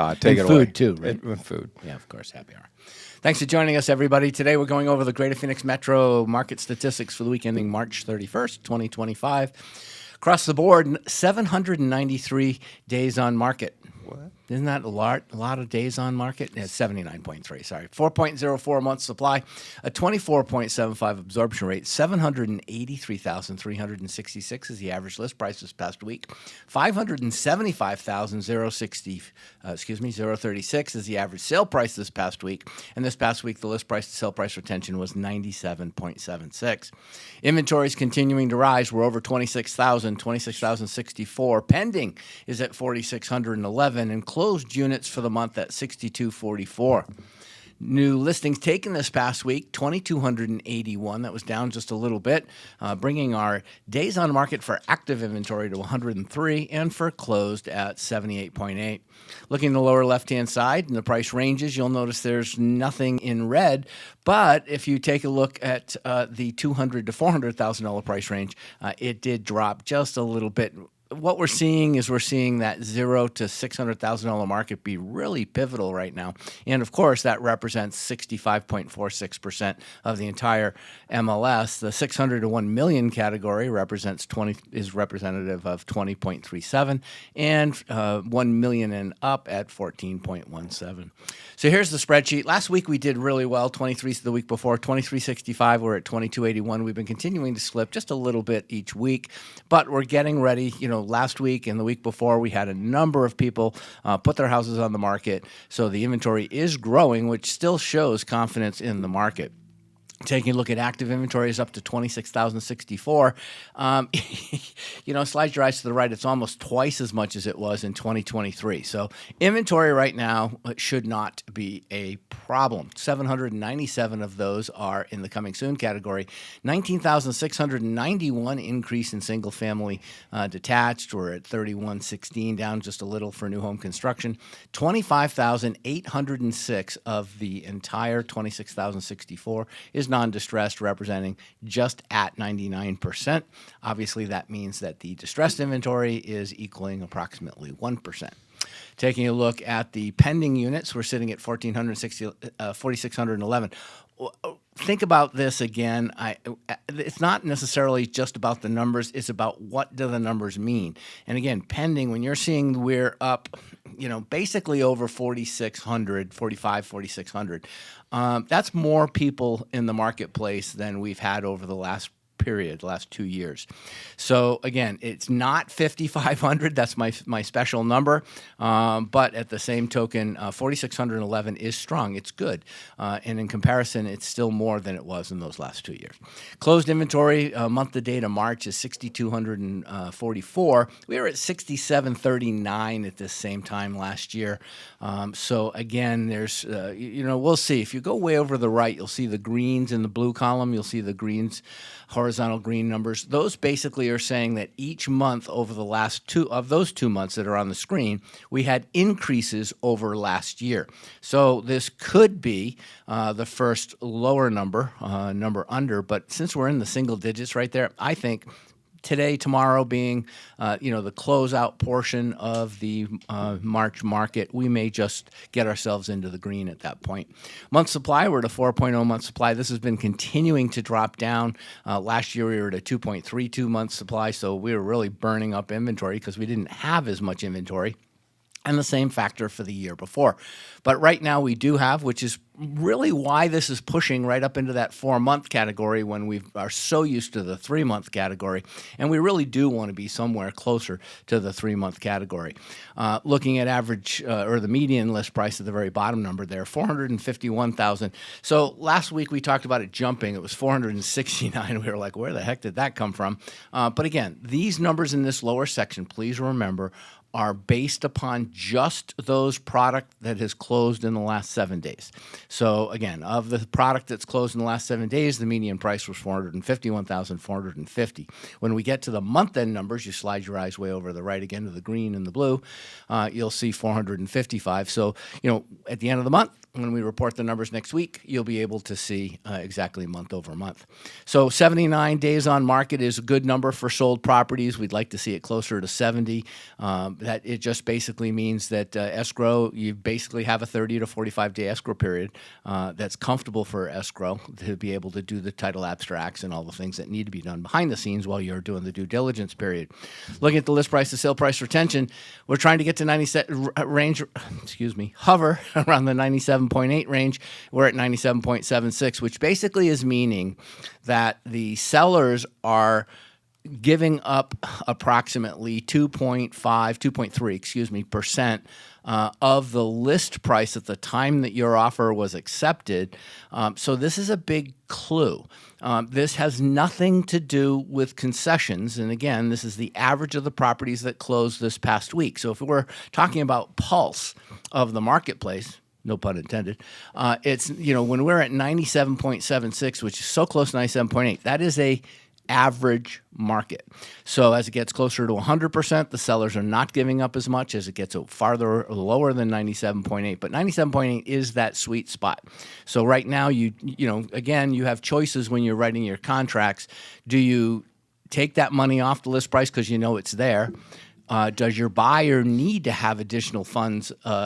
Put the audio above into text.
Todd. Take and it away. Food, too, right? And food. Yeah, of course. Happy hour. Thanks for joining us, everybody. Today we're going over the Greater Phoenix Metro market statistics for the week ending March 31st, 2025. Across the board, 793 days on market. What? Isn't that a lot of days on market? It's 79.3, sorry. 4.04 months supply, a 24.75 absorption rate, 783,366 is the average list price this past week. 036 is the average sale price this past week. And this past week, the list price to sale price retention was 97.76. Inventory is continuing to rise. We're over 26,064. Pending is at 4,611 and closed units for the month at 6,244. New listings taken this past week, 2,281. That was down just a little bit, bringing our days on market for active inventory to 103 and for closed at 78.8. Looking in the lower left-hand side in the price ranges, you'll notice there's nothing in red. But if you take a look at the $200,000 to $400,000 price range, it did drop just a little bit. What we're seeing is that $0 to $600,000 market be really pivotal right now. And of course, that represents 65.46% of the entire MLS. The 600 to 1 million category is representative of 20.37 and 1 million and up at 14.17. So here's the spreadsheet. Last week we did really well. 23 the week before, 2365. We're at 2281. We've been continuing to slip just a little bit each week, but we're getting ready. Last week and the week before, we had a number of people put their houses on the market. So the inventory is growing, which still shows confidence in the market. Taking a look at active inventory is up to 26,064. Slide your eyes to the right. It's almost twice as much as it was in 2023. So inventory right now should not be a problem. 797 of those are in the coming soon category. 19,691 increase in single family detached. We're at 3116, down just a little for new home construction. 25,806 of the entire 26,064 is non-distressed, representing just at 99%. Obviously, that means that the distressed inventory is equaling approximately 1%. Taking a look at the pending units, we're sitting at 4,611. Think about this again. It's not necessarily just about the numbers. It's about what do the numbers mean. And again, pending, when you're seeing we're up, basically over 4,600, 4,600, that's more people in the marketplace than we've had over the last 2 years. So again, it's not 5,500. That's my special number. But at the same token, 4,611 is strong. It's good. And in comparison, it's still more than it was in those last 2 years. Closed inventory month to date of March is 6,244. We were at 6,739 at this same time last year. So again, there's, we'll see. If you go way over the right, you'll see the greens in the blue column. You'll see the greens, horizontal green numbers. Those basically are saying that each month over the last those 2 months that are on the screen, we had increases over last year. So this could be the first lower number under, but since we're in the single digits right there, I think today, tomorrow being, the closeout portion of the March market, we may just get ourselves into the green at that point. Month supply, we're at a 4.0 month supply. This has been continuing to drop down. Last year, we were at a 2.32 month supply, so we were really burning up inventory because we didn't have as much inventory. And the same factor for the year before. But right now we do have, which is really why this is pushing right up into that 4-month category when we are so used to the 3-month category. And we really do want to be somewhere closer to the 3-month category. Looking at average or the median list price at the very bottom number there, $451,000. So last week we talked about it jumping. It was $469. We were like, where the heck did that come from? But again, these numbers in this lower section, please remember, are based upon just those product that has closed in the last 7 days. So again, of the product that's closed in the last 7 days, the median price was $451,450. When we get to the month-end numbers, you slide your eyes way over to the right again to the green and the blue, you'll see $455. So, at the end of the month, when we report the numbers next week, you'll be able to see exactly month over month. So 79 days on market is a good number for sold properties. We'd like to see it closer to 70. That it just basically means that escrow, you basically have a 30 to 45-day escrow period that's comfortable for escrow to be able to do the title abstracts and all the things that need to be done behind the scenes while you're doing the due diligence period. Looking at the list price to sale price retention, we're trying to get to 97 range, hover around the 97.8 range. We're at 97.76, which basically is meaning that the sellers are giving up approximately 2.3% of the list price at the time that your offer was accepted. So this is a big clue. This has nothing to do with concessions. And again, this is the average of the properties that closed this past week. So if we're talking about pulse of the marketplace, no pun intended, it's, when we're at 97.76, which is so close to 97.8, that is a average market. So as it gets closer to 100%, the sellers are not giving up as much. As it gets farther lower than 97.8, but 97.8 is that sweet spot. So right now, you have choices when you're writing your contracts. Do you take that money off the list price because you know it's there? Does your buyer need to have additional funds